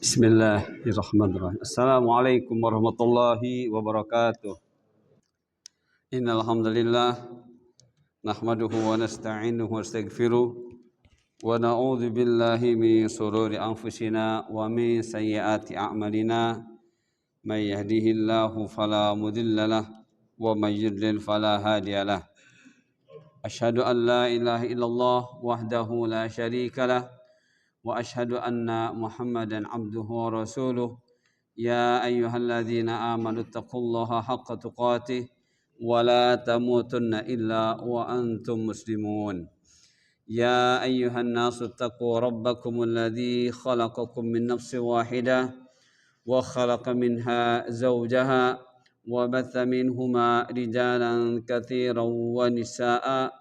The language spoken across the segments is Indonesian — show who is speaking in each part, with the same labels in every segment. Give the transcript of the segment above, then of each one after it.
Speaker 1: Bismillahirrahmanirrahim. Assalamualaikum warahmatullahi wabarakatuh. Innal hamdalillah nahmaduhu wa nasta'inuhu wa nastaghfiruh wa na'udzu billahi min shururi anfusina wa min sayyiati a'malina. May yahdihillahu fala mudilla lahu wa may yudlil fala hadiyalah. Asyhadu an la ilaha illallah wahdahu la syarika lah wa asyhadu anna Muhammadan abduhu wa rasuluh. Ya ayyuhalladzina amanu taqullaha haqqa tuqatih wa la tamutunna illa wa antum muslimun. Ya ayyuhan nasu taqu rabbakumul ladzi khalaqakum min nafsin wahidah wa khalaqa minha zawjaha wa batha minhuma rijalan katsiran wa nisaa'a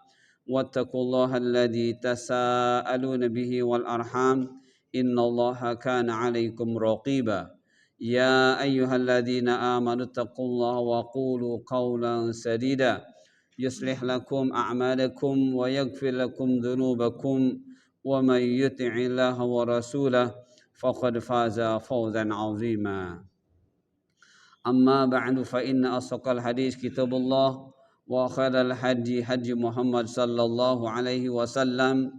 Speaker 1: wattaqullaha alladzi tasaaluna bihi wal arham innallaha kana 'alaikum raqiba. Ya ayyuhalladzina amanu taqullaha wa qulu qawlan sadida yuslih lakum a'malakum wa yaghfir lakum dhunubakum wa may yuti'illaha wa rasulahu faqad faza fawzan 'azima. Amma ba'du fa inna asdaqal hadis kitabullah wa khairal hadi hadi Muhammad sallallahu alaihi wasallam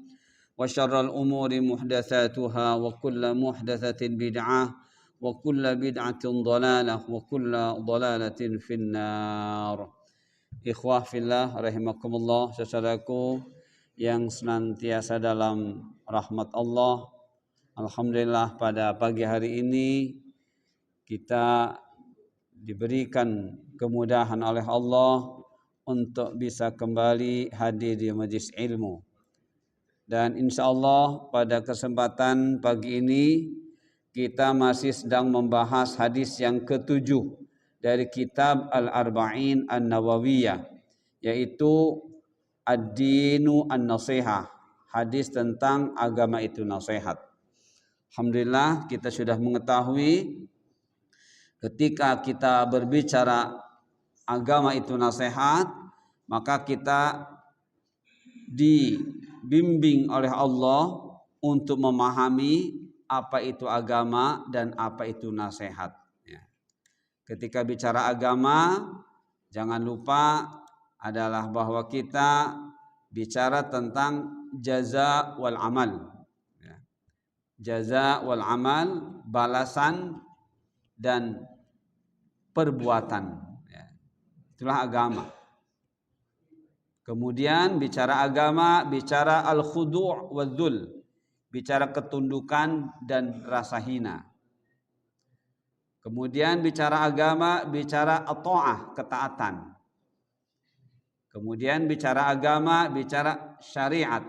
Speaker 1: wa syarral umuri muhdatsatuha wa kullu muhdatsatin bid'ah wa kullu bid'atin dhalalah wa kullu dhalalatin finnar. Ikhwah fillah rahimakumullah, saudaraku yang senantiasa dalam rahmat Allah. Alhamdulillah pada pagi hari ini kita diberikan kemudahan oleh Allah untuk bisa kembali hadir di majlis ilmu. Dan insya Allah pada kesempatan pagi ini kita masih sedang membahas hadis yang ke-7 dari kitab Al-Arba'in An-Nawawiyah, yaitu Ad-Dinu An-Nasihah, hadis tentang agama itu nasihat. Alhamdulillah kita sudah mengetahui ketika kita berbicara agama itu nasihat, maka kita dibimbing oleh Allah untuk memahami apa itu agama dan apa itu nasihat. Ketika bicara agama, jangan lupa adalah bahwa kita bicara tentang jaza wal amal. Jaza wal amal, balasan dan perbuatan. Itulah agama. Kemudian bicara agama, bicara al-khudu' wa dzul, bicara ketundukan dan rasa hina. Kemudian bicara agama, bicara at-ta'ah, ketaatan. Kemudian bicara agama, bicara syariat,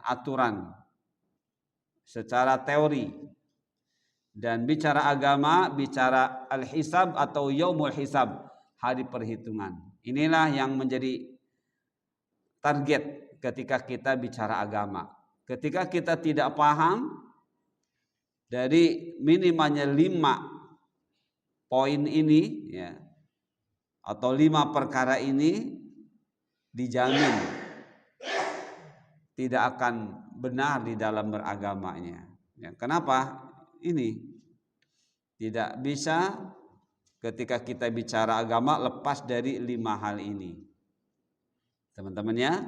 Speaker 1: aturan secara teori. Dan bicara agama, bicara al-hisab atau yaumul hisab, hari perhitungan. Inilah yang menjadi target ketika kita bicara agama. Ketika kita tidak paham dari minimalnya 5 poin ini, atau 5 perkara ini, dijamin tidak akan benar di dalam beragamanya. Kenapa? Ini tidak bisa ketika kita bicara agama lepas dari 5 hal ini, teman-teman ya.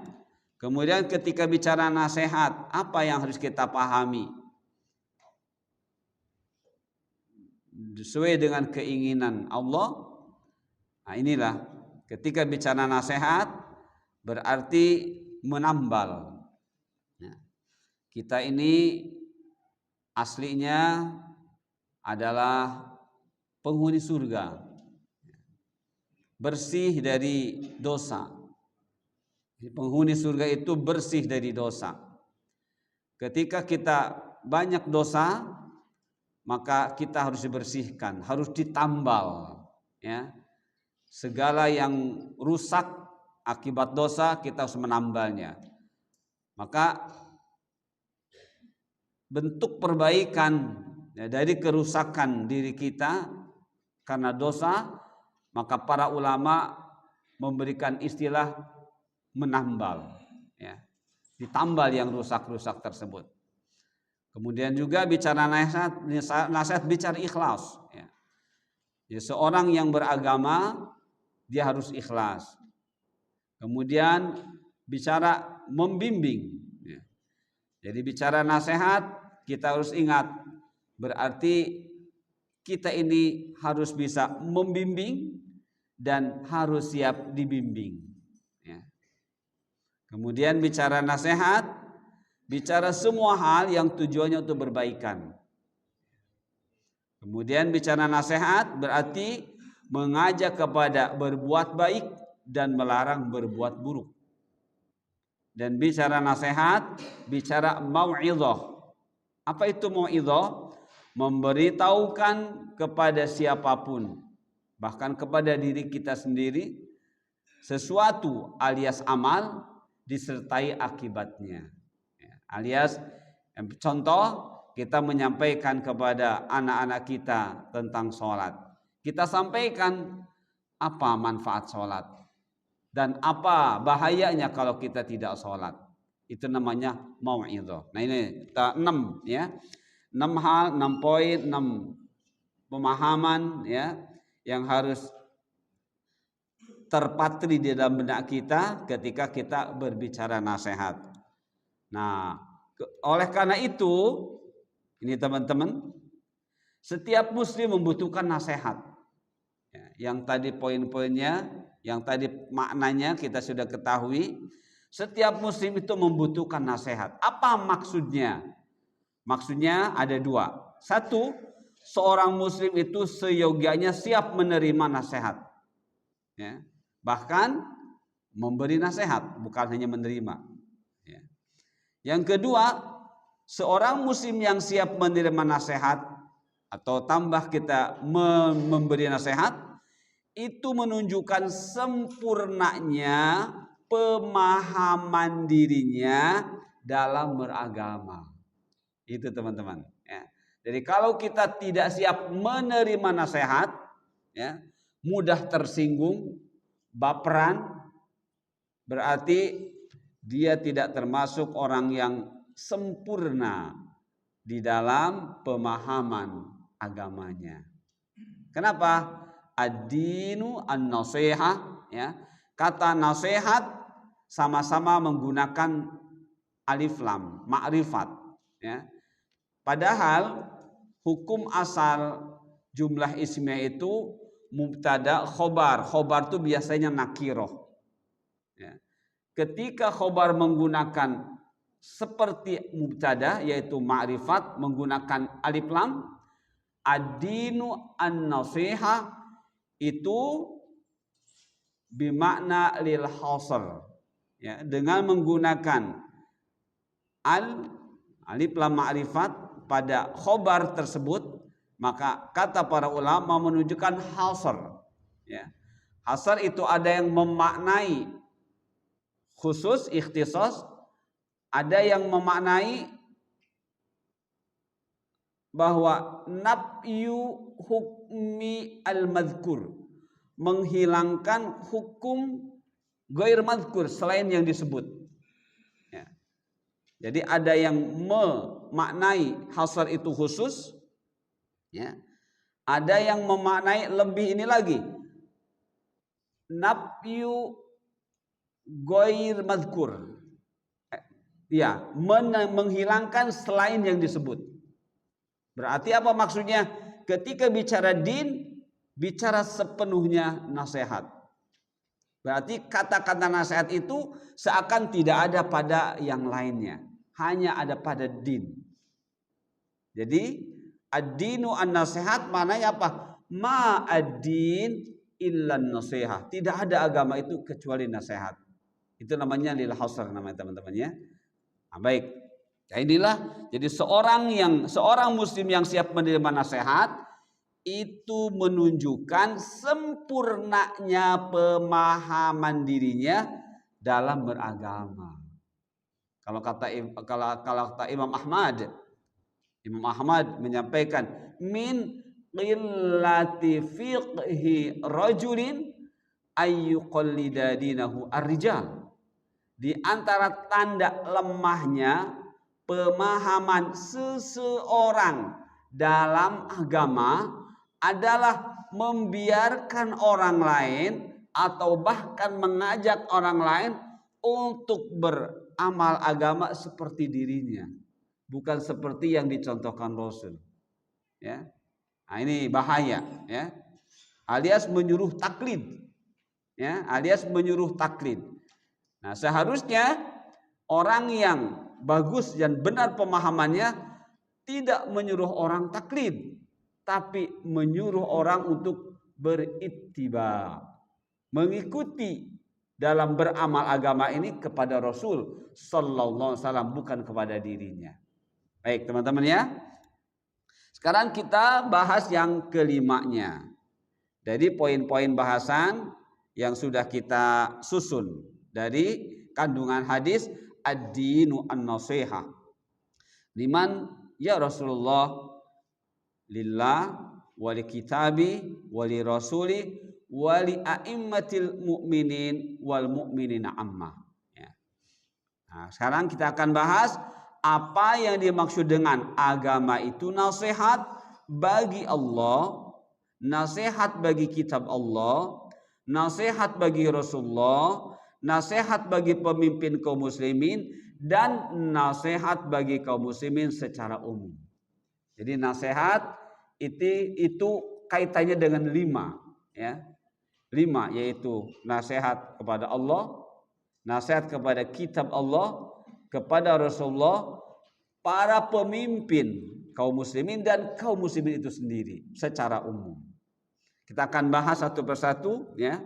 Speaker 1: Kemudian ketika bicara nasihat, apa yang harus kita pahami sesuai dengan keinginan Allah? Nah, inilah ketika bicara nasihat berarti menambal. Kita ini aslinya adalah penghuni surga, bersih dari dosa. Penghuni surga itu bersih dari dosa. Ketika kita banyak dosa, maka kita harus dibersihkan, harus ditambal. Segala yang rusak akibat dosa kita harus menambalnya. Maka bentuk perbaikan dari kerusakan diri kita karena dosa, maka para ulama memberikan istilah menambal, ditambal yang rusak-rusak tersebut. Kemudian juga bicara nasihat bicara ikhlas. Ya. Jadi seorang yang beragama dia harus ikhlas. Kemudian bicara membimbing. Ya. Jadi bicara nasihat kita harus ingat berarti kita ini harus bisa membimbing dan harus siap dibimbing. Ya. Kemudian bicara nasihat, bicara semua hal yang tujuannya untuk berbaikan. Kemudian bicara nasihat berarti mengajak kepada berbuat baik dan melarang berbuat buruk. Dan bicara nasihat, bicara mau'izah. Apa itu mau'izah? Memberitahukan kepada siapapun, bahkan kepada diri kita sendiri, sesuatu alias amal disertai akibatnya. Alias contoh, kita menyampaikan kepada anak-anak kita tentang sholat. Kita sampaikan apa manfaat sholat dan apa bahayanya kalau kita tidak sholat. Itu namanya mau'izah. Nah ini 6 ya. 6 hal, 6 poin, 6 pemahaman ya yang harus terpatri di dalam benak kita ketika kita berbicara nasihat. Nah, oleh karena itu, ini teman-teman, setiap muslim membutuhkan nasihat. Yang tadi poin-poinnya, yang tadi maknanya kita sudah ketahui. Setiap muslim itu membutuhkan nasihat. Apa maksudnya? Maksudnya ada 2. 1, seorang muslim itu seyogianya siap menerima nasihat. Ya. Bahkan memberi nasihat, bukan hanya menerima. Ya. Yang kedua, seorang muslim yang siap menerima nasihat atau tambah kita memberi nasihat itu menunjukkan sempurnanya pemahaman dirinya dalam beragama. Itu teman-teman. Ya. Jadi kalau kita tidak siap menerima nasihat, ya, mudah tersinggung, baperan, berarti dia tidak termasuk orang yang sempurna di dalam pemahaman agamanya. Kenapa? Ad-dinu an-nasihah, ya. Kata nasihat sama-sama menggunakan alif lam, ma'rifat, ya. Padahal hukum asal jumlah ismiyah itu mubtada khobar. Khobar itu biasanya nakiroh. Ya. Ketika khobar menggunakan seperti mubtada yaitu ma'rifat menggunakan alif lam, ad-dinu an-nasihah itu bimakna lil hasr. Ya, dengan menggunakan alif lam ma'rifat pada khobar tersebut, maka kata para ulama menunjukkan hasr. Ya. Hasr itu ada yang memaknai khusus, ikhtisas, ada yang memaknai bahwa nafyu hukmi al-madhkur, menghilangkan hukum ghair madhkur selain yang disebut. Ya. Jadi ada yang memaknai hasr itu khusus, ya. Ada yang memaknai lebih ini lagi, nafyu ghair madhkur, ya, menghilangkan selain yang disebut. Berarti apa maksudnya? Ketika bicara din, bicara sepenuhnya nasihat. Berarti kata-kata nasihat itu seakan tidak ada pada yang lainnya, hanya ada pada din. Jadi ad-dinu an-nasihat maknanya apa? Ma ad-din illa an-nasihah. Tidak ada agama itu kecuali nasihat. Itu namanya lil hasr namanya teman-teman ya. Nah, baik. Ya inilah, jadi seorang muslim yang siap menerima nasihat itu menunjukkan sempurnanya pemahaman dirinya dalam beragama. Kalau kata Imam Ahmad menyampaikan min qillati fiqhi rajulin ayyuqallida dinahu ar-rijal. Di antara tanda lemahnya pemahaman seseorang dalam agama adalah membiarkan orang lain atau bahkan mengajak orang lain untuk beramal agama seperti dirinya, bukan seperti yang dicontohkan Rasul. Ya, nah, ini bahaya, ya, alias menyuruh taklid, ya, alias menyuruh taklid. Nah, seharusnya orang yang bagus dan benar pemahamannya tidak menyuruh orang taklid, tapi menyuruh orang untuk berittiba, mengikuti dalam beramal agama ini kepada Rasul sallallahu alaihi wasallam, bukan kepada dirinya. Baik, teman-teman ya. Sekarang kita bahas yang kelimanya. Dari poin-poin bahasan yang sudah kita susun dari kandungan hadis ad-dinu an-nasihah. Liman ya Rasulullah, lillah wali kitabi wali rasuli wali a'immatil mu'minin wal mu'minina amma. Ya. Nah, sekarang kita akan bahas apa yang dimaksud dengan agama itu nasihat bagi Allah, nasihat bagi kitab Allah, nasihat bagi Rasulullah, nasihat bagi pemimpin kaum muslimin, dan nasihat bagi kaum muslimin secara umum. Jadi nasihat itu kaitannya dengan 5, ya. 5 yaitu nasihat kepada Allah, nasihat kepada kitab Allah, kepada Rasulullah, para pemimpin kaum muslimin dan kaum muslimin itu sendiri secara umum. Kita akan bahas satu persatu, ya.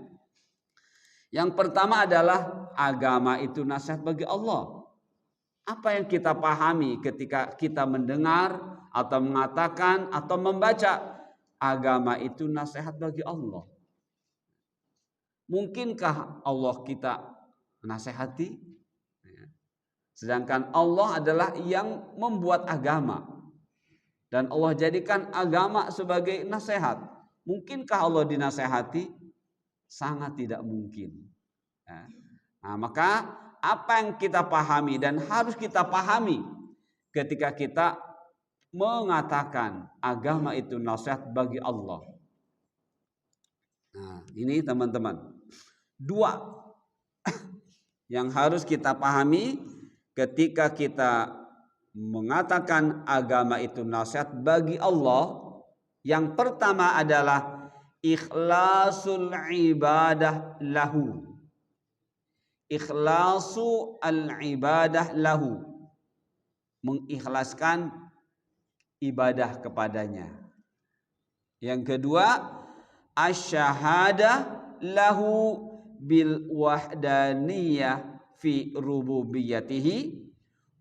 Speaker 1: Yang pertama adalah agama itu nasihat bagi Allah. Apa yang kita pahami ketika kita mendengar atau mengatakan atau membaca agama itu nasihat bagi Allah? Mungkinkah Allah kita nasihati? Sedangkan Allah adalah yang membuat agama. Dan Allah jadikan agama sebagai nasihat. Mungkinkah Allah dinasihati? Sangat tidak mungkin. Nah, maka apa yang kita pahami dan harus kita pahami ketika kita mengatakan agama itu nasihat bagi Allah. Nah, ini teman-teman, 2 yang harus kita pahami ketika kita mengatakan agama itu nasihat bagi Allah. Yang pertama adalah ikhlasul ibadah lahu. Ikhlasu al-ibadah lahu, mengikhlaskan ibadah kepadanya. Yang kedua, asyhadah lahu bil wahdaniyah fi rububiyatihi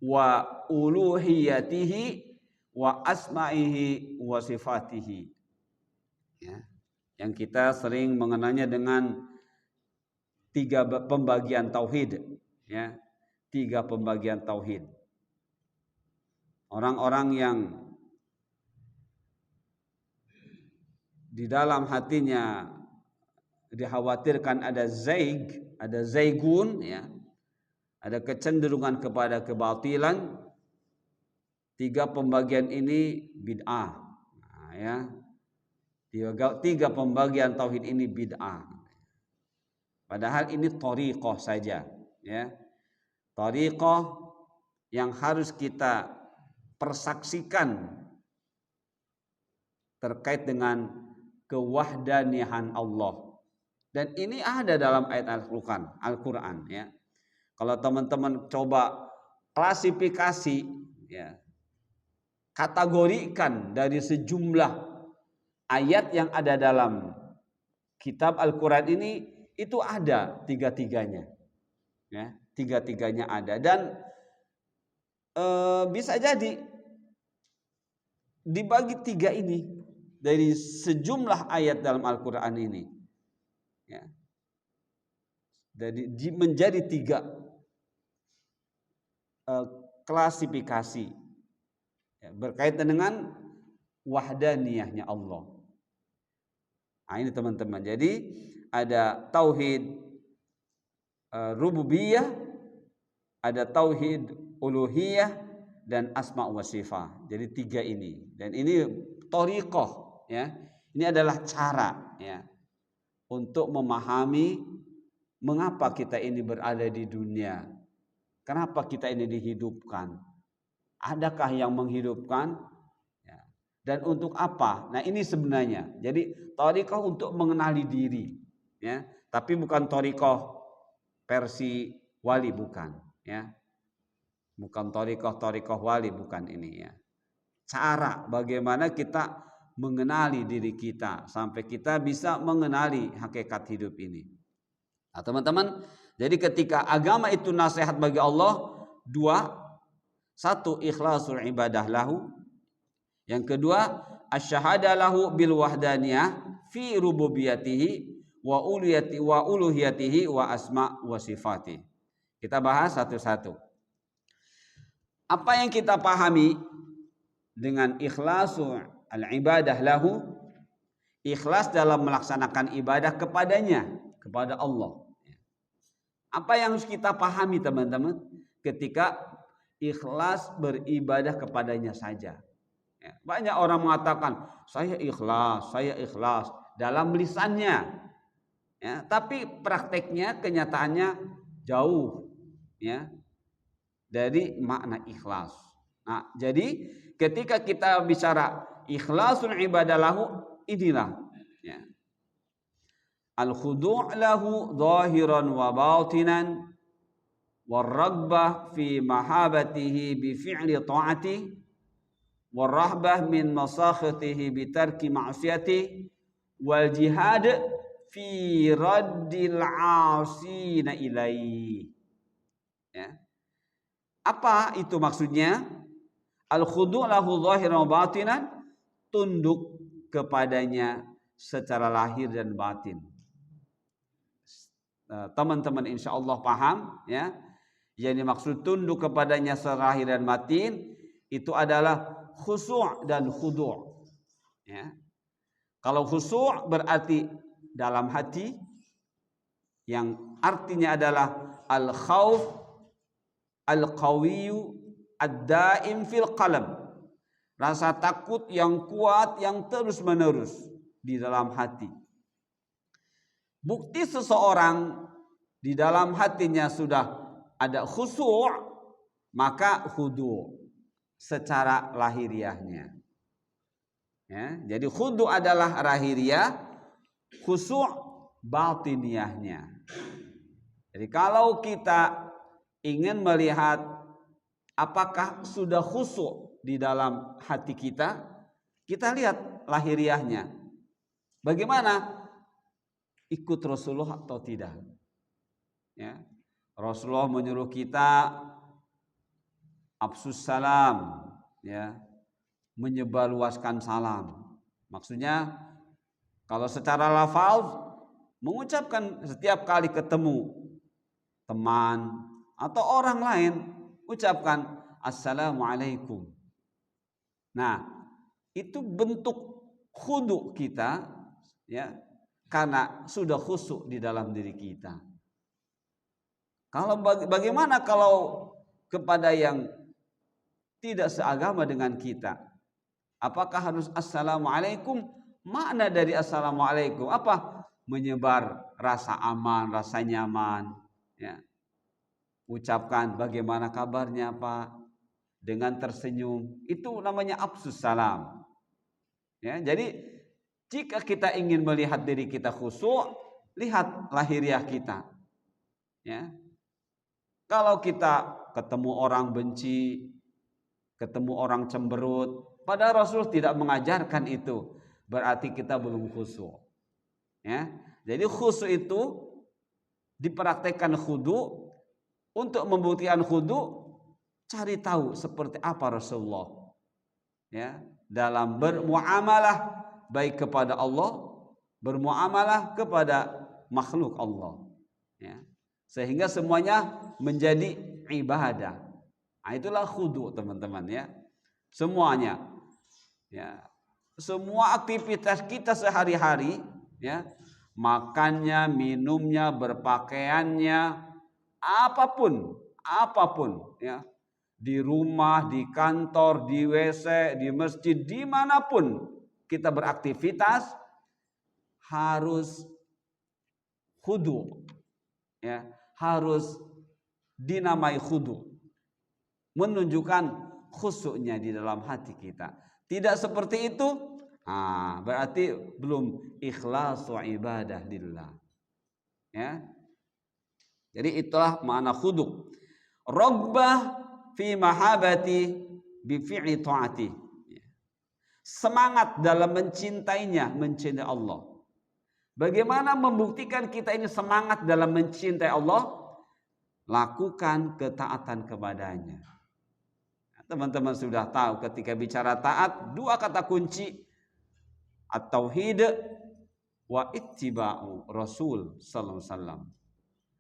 Speaker 1: wa uluhiyatihi wa asma'ihi wa sifatihi. Ya, yang kita sering mengenalnya dengan 3 pembagian tauhid, ya, 3 pembagian tauhid. Orang-orang yang di dalam hatinya dikhawatirkan ada zaig, ada zaigun, ya, ada kecenderungan kepada kebatilan. 3 pembagian ini bid'ah. Nah, ya, 3 pembagian tauhid ini bid'ah. Padahal ini thariqah saja, ya. Thariqah yang harus kita persaksikan terkait dengan kewahdanihan Allah. Dan ini ada dalam ayat Al-Qur'an, ya. Kalau teman-teman coba klasifikasi, ya, kategorikan dari sejumlah ayat yang ada dalam kitab Al-Qur'an ini, itu ada 3-tiganya, ya, 3-tiganya ada. Dan bisa jadi dibagi 3 ini dari sejumlah ayat dalam Al-Quran ini, ya, menjadi 3 klasifikasi, ya, berkaitan dengan wahdaniyahnya Allah. Nah, ini teman-teman. Jadi ada tauhid rububiyah, ada tauhid uluhiyah, dan asma wa sifat. Jadi 3 ini. Dan ini thariqah, ya. Ini adalah cara, ya, untuk memahami mengapa kita ini berada di dunia. Kenapa kita ini dihidupkan? Adakah yang menghidupkan? Ya. Dan untuk apa? Nah, ini sebenarnya. Jadi thariqah untuk mengenali diri, ya. Tapi bukan thariqah versi wali, bukan, ya. Bukan thariqah wali, bukan ini, ya. Cara bagaimana kita mengenali diri kita sampai kita bisa mengenali hakikat hidup ini. Nah, teman-teman, jadi ketika agama itu nasihat bagi Allah, 2, 1 ikhlasul ibadah lahu, yang kedua asyhadu lahu bil wahdaniyah fi rububiyatihi wa uluhiyatihi wa asma wa sifati. Kita bahas satu-satu. Apa yang kita pahami dengan ikhlasul al-ibadah lahu? Ikhlas dalam melaksanakan ibadah kepadanya, kepada Allah. Apa yang harus kita pahami, teman-teman, ketika ikhlas beribadah kepadanya saja? Banyak orang mengatakan saya ikhlas dalam lisannya, ya, tapi prakteknya, kenyataannya jauh, ya, dari makna ikhlas. Nah, jadi ketika kita bicara ikhlasul ibadah lahu, inilah, ya, al-khudu' lahu zahiran wa batinan war-raghbah fi mahabbatihi bi fi'li ta'ati war-rahbah min masakhatihi bi tarki ma'siyati wal jihad fi raddil 'asina ilaihi. Ya. Apa itu maksudnya? Al-khudu' lahu zahiran wa batinan, tunduk kepadanya secara lahir dan batin. Teman-teman insyaallah paham, ya. Yang dimaksud tunduk kepadanya secara lahir dan batin itu adalah khusu' dan khudu', ya. Kalau khusu' berarti dalam hati, yang artinya adalah al-khauf al-qawiyyu ad-daim fil qalb. Rasa takut yang kuat yang terus-menerus di dalam hati. Bukti seseorang di dalam hatinya sudah ada khusu', maka khudu' secara lahiriahnya. Ya, jadi khudu' adalah lahiriah, khusu' batiniahnya. Jadi kalau kita ingin melihat apakah sudah khusu' di dalam hati kita, kita lihat lahiriahnya. Bagaimana? Ikut Rasulullah atau tidak? Ya. Rasulullah menyuruh kita afsus salam, ya, menyebarluaskan salam. Maksudnya kalau secara lafaz mengucapkan setiap kali ketemu teman atau orang lain, ucapkan assalamualaikum. Nah, itu bentuk khudu kita, ya, karena sudah khusyuk di dalam diri kita. Kalau bagaimana kalau kepada yang tidak seagama dengan kita? Apakah harus assalamualaikum? Makna dari assalamualaikum apa? Menyebar rasa aman, rasa nyaman, ya. Ucapkan bagaimana kabarnya Pak, dengan tersenyum. Itu namanya afsus salam. Ya, jadi jika kita ingin melihat diri kita khusyuk, lihat lahiriah kita. Ya. Kalau kita ketemu orang benci, ketemu orang cemberut, padahal Rasul tidak mengajarkan itu, berarti kita belum khusyuk. Ya. Jadi khusyuk itu dipraktekkan khudu. Untuk membuktikan khudu, cari tahu seperti apa Rasulullah, ya, dalam bermuamalah baik kepada Allah, bermuamalah kepada makhluk Allah, ya, sehingga semuanya menjadi ibadah. Nah, itulah khudu, teman-teman, ya. Semuanya, ya, semua aktivitas kita sehari-hari, ya, makannya, minumnya, berpakaiannya, apapun, ya, di rumah, di kantor, di WC, di masjid, dimanapun kita beraktivitas harus khudu, ya, harus dinamai khudu, menunjukkan khusyuknya di dalam hati kita. Tidak seperti itu, berarti belum ikhlasu ibadah lillah. Ya. Jadi itulah makna khudu. Raghbah fi mahabati bi fi'li ta'ati. Semangat dalam mencintainya, mencintai Allah. Bagaimana membuktikan kita ini semangat dalam mencintai Allah? Lakukan ketaatan kepadanya. Teman-teman sudah tahu ketika bicara taat, dua kata kunci, at-tauhid wa ittiba'u Rasul sallallahu alaihi wasallam.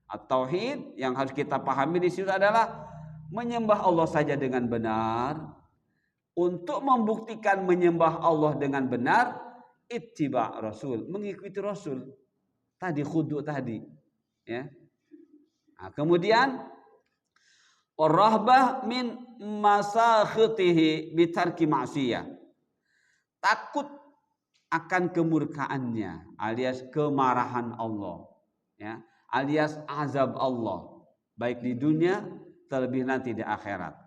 Speaker 1: At-tauhid yang harus kita pahami di situ adalah menyembah Allah saja dengan benar. Untuk membuktikan menyembah Allah dengan benar, ittiba' Rasul, mengikuti Rasul. Tadi khudu tadi, ya. Nah, kemudian rahbah min masakhitihi bitarki ma'siyah. Takut akan kemurkaannya, alias kemarahan Allah, ya, alias azab Allah, baik di dunia terlebih nanti di akhirat.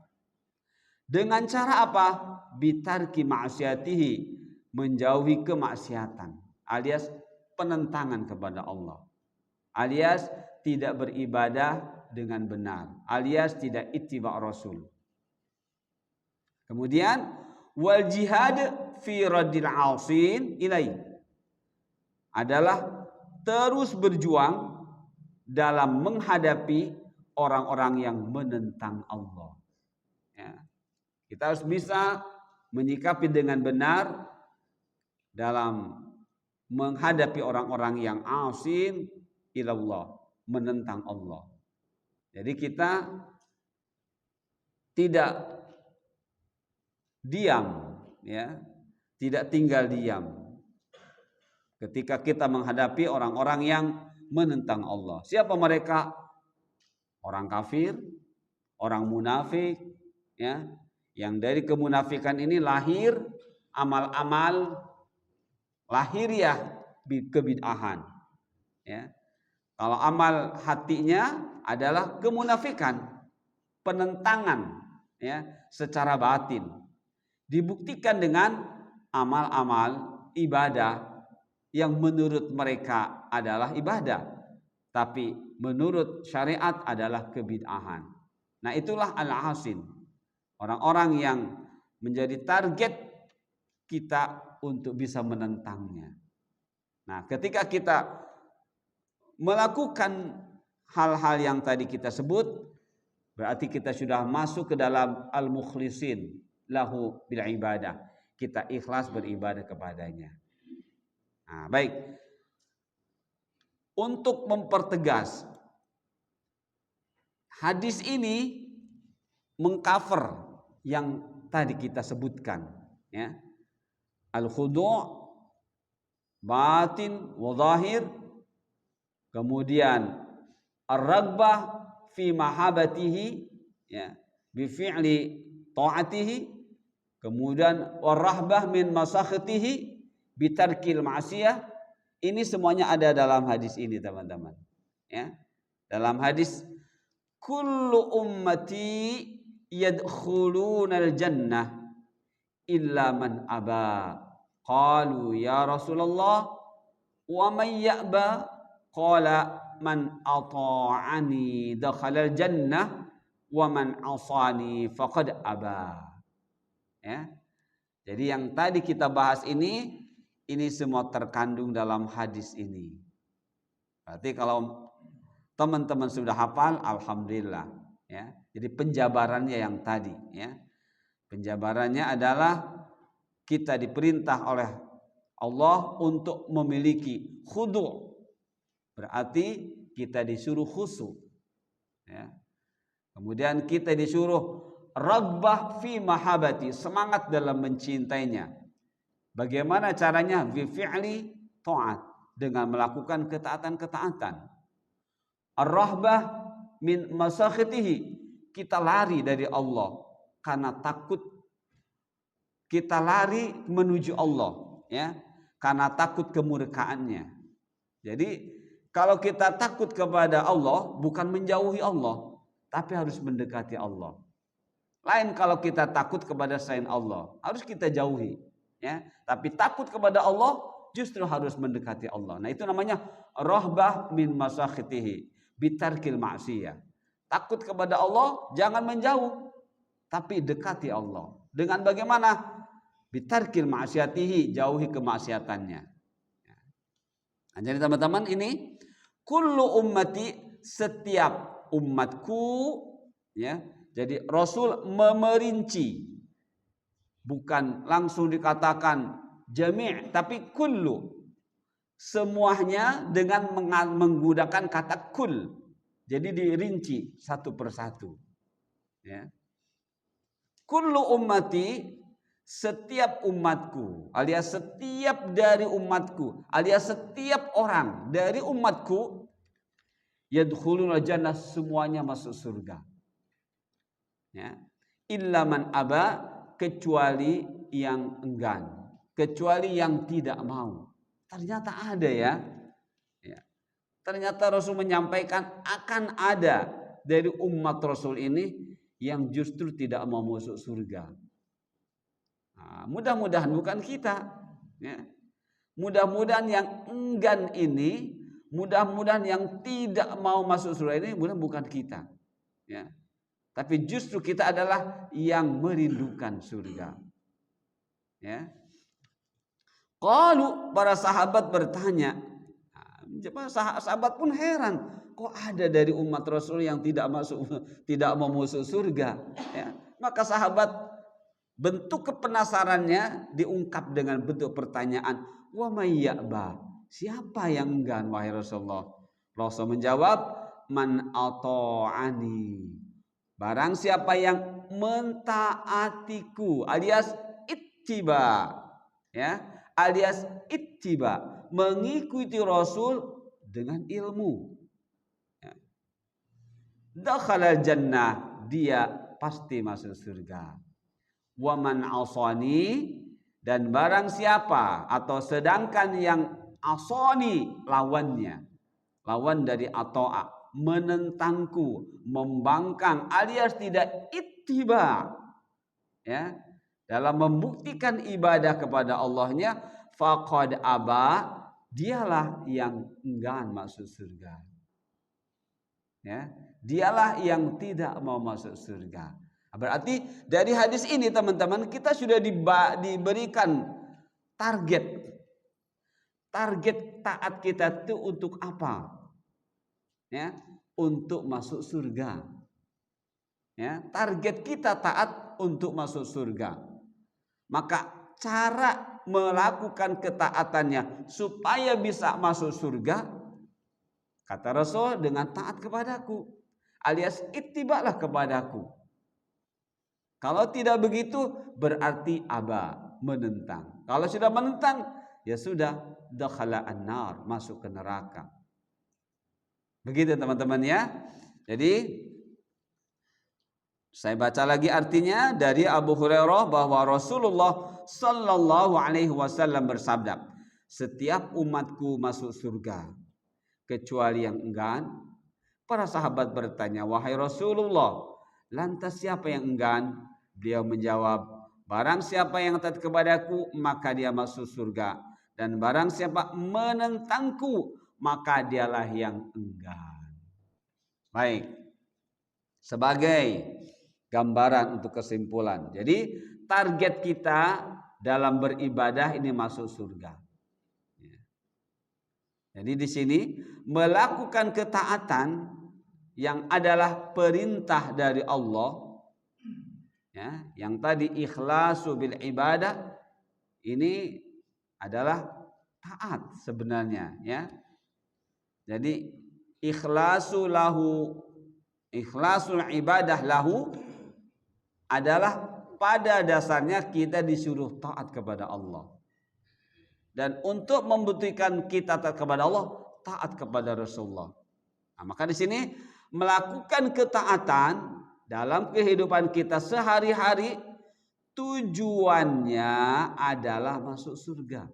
Speaker 1: Dengan cara apa? Bitarki ma'siyatihi, menjauhi kemaksiatan, alias penentangan kepada Allah, alias tidak beribadah dengan benar, alias tidak ittiba' Rasul. Kemudian wal jihad fi raddil 'asin ilai, adalah terus berjuang dalam menghadapi orang-orang yang menentang Allah. Ya. Kita harus bisa menyikapi dengan benar dalam menghadapi orang-orang yang asin ilallah, menentang Allah. Jadi kita tidak diam, ya, tidak tinggal diam ketika kita menghadapi orang-orang yang menentang Allah. Siapa mereka? Orang kafir, orang munafik, ya, yang dari kemunafikan ini lahir amal-amal lahiriah kebid'ahan, ya. Kalau amal hatinya adalah kemunafikan, penentangan, ya, secara batin. Dibuktikan dengan amal-amal ibadah yang menurut mereka adalah ibadah, tapi menurut syariat adalah kebid'ahan. Nah, itulah al-asin, orang-orang yang menjadi target kita untuk bisa menentangnya. Nah, ketika kita melakukan hal-hal yang tadi kita sebut, berarti kita sudah masuk ke dalam al-mukhlisin lahu bil ibadah. Kita ikhlas beribadah kepadanya. Nah, baik. Untuk mempertegas, hadis ini mengcover yang tadi kita sebutkan, ya. Al-khudu' batin wa zahir, kemudian ar-raghbah fi mahabbatihi, ya, bi fi'li ta'atihi, kemudian war-rahbah min masakhatihi bi tarkil ma'siyah. Ini semuanya ada dalam hadis ini, teman-teman, ya. Dalam hadis kullu ummati yadkhulunal jannah illa man aba. Qalu ya Rasulullah wa man ya'ba? Qala man ata'ani dakhalal jannah wa man asani faqad aba. Ya. Jadi yang tadi kita bahas ini semua terkandung dalam hadis ini. Berarti kalau teman-teman sudah hafal, alhamdulillah, ya. Jadi penjabarannya yang tadi, ya. Penjabarannya adalah kita diperintah oleh Allah untuk memiliki khudu'. Berarti kita disuruh khusyuk, ya. Kemudian kita disuruh raghbah fi mahabbati, semangat dalam mencintainya. Bagaimana caranya? Bi fi'li ta'at, dengan melakukan ketaatan-ketaatan. Ar-rahbah min masakhitihi, kita lari dari Allah karena takut, kita lari menuju Allah ya, karena takut kemurkaannya. Jadi kalau kita takut kepada Allah bukan menjauhi Allah, tapi harus mendekati Allah. Lain kalau kita takut kepada selain Allah, harus kita jauhi ya. Tapi takut kepada Allah justru harus mendekati Allah. Nah, itu namanya rahbah min masakhitihi bitarkil ma'siyah. Takut kepada Allah jangan menjauh, tapi dekati Allah. Dengan bagaimana? Bitarkil ma'siyatihi, jauhi kemaksiatannya. Nah, jadi teman-teman, ini kullu ummati, setiap umatku ya. Jadi Rasul memerinci, bukan langsung dikatakan jami', tapi kullu, semuanya dengan menggunakan kata kul. Jadi dirinci satu persatu ya. Kullu ummati, setiap umatku, alias setiap dari umatku, alias setiap orang dari umatku, yadkhulul jannah, semuanya masuk surga ya. Illa man aba, kecuali yang enggan, kecuali yang tidak mau. Ternyata ada ya. Ternyata Rasul menyampaikan akan ada dari umat Rasul ini yang justru tidak mau masuk surga. Nah, mudah-mudahan bukan kita ya. Mudah-mudahan yang enggan ini, mudah-mudahan yang tidak mau masuk surga ini, mudah-mudahan bukan kita ya. Tapi justru kita adalah yang merindukan surga ya. Qalu, para sahabat bertanya, sahabat pun heran, kok ada dari umat Rasul yang tidak mau masuk surga ya. Maka sahabat, bentuk kepenasarannya diungkap dengan bentuk pertanyaan, wa may ya'ba, siapa yang enggan wahai Rasulullah? Rasul menjawab, man ata'ani, barang siapa yang mentaatiku, alias ittiba ya, alias ittiba, mengikuti Rasul dengan ilmu ya. Dakhalal jannah, dia pasti masuk surga. Wa man asani, dan barang siapa atau sedangkan yang asani, lawannya, lawan dari ata'a, menentangku, membangkang, alias tidak ittiba ya, dalam membuktikan ibadah kepada Allahnya, faqad aba, dialah yang enggan masuk surga ya, dialah yang tidak mau masuk surga. Berarti dari hadis ini teman-teman, kita sudah diberikan target taat kita itu untuk apa ya, untuk masuk surga ya. Target kita taat untuk masuk surga, maka cara melakukan ketaatannya supaya bisa masuk surga, kata Rasul, dengan taat kepadaku, alias ittibalah kepadaku. Kalau tidak begitu berarti aba, menentang. Kalau sudah menentang, ya sudah, dakhala an-nar, masuk ke neraka. Begitu teman-teman ya. Jadi saya baca lagi artinya dari Abu Hurairah bahwa Rasulullah sallallahu alaihi wasallam bersabda, setiap umatku masuk surga kecuali yang enggan. Para sahabat bertanya, wahai Rasulullah, lantas siapa yang enggan? Beliau menjawab, barang siapa yang taat kepadaku maka dia masuk surga, dan barang siapa menentangku maka dialah yang enggan. Baik, sebagai gambaran untuk kesimpulan, jadi target kita dalam beribadah ini masuk surga. Jadi di sini melakukan ketaatan yang adalah perintah dari Allah ya, yang tadi ikhlasu bil ibadah, ini adalah taat sebenarnya ya. Jadi ikhlasul ibadah lahu adalah pada dasarnya kita disuruh taat kepada Allah. Dan untuk membuktikan kita taat kepada Allah, taat kepada Rasulullah. Nah, maka di sini melakukan ketaatan dalam kehidupan kita sehari-hari tujuannya adalah masuk surga.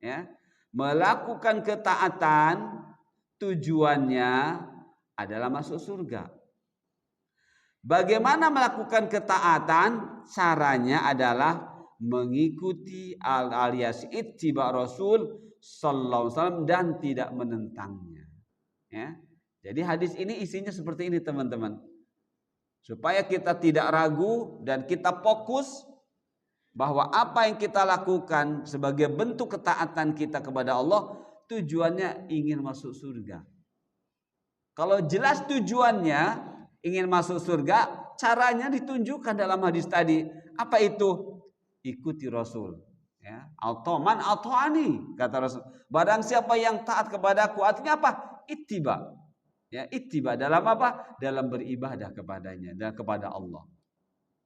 Speaker 1: Ya, melakukan ketaatan tujuannya adalah masuk surga. Bagaimana melakukan ketaatan? Caranya adalah mengikuti alias ittiba Rasul sallallahu alaihi wasallam dan tidak menentangnya. Ya. Jadi hadis ini isinya seperti ini teman-teman. Supaya kita tidak ragu dan kita fokus bahwa apa yang kita lakukan sebagai bentuk ketaatan kita kepada Allah tujuannya ingin masuk surga. Kalau jelas tujuannya ingin masuk surga, caranya ditunjukkan dalam hadis tadi. Apa itu? Ikuti Rasul. Ya, man ato'ani, kata Rasul. Barang siapa yang taat kepadaku, artinya apa? Ittiba. Ya, ittiba dalam apa? Dalam beribadah kepadanya dan kepada Allah.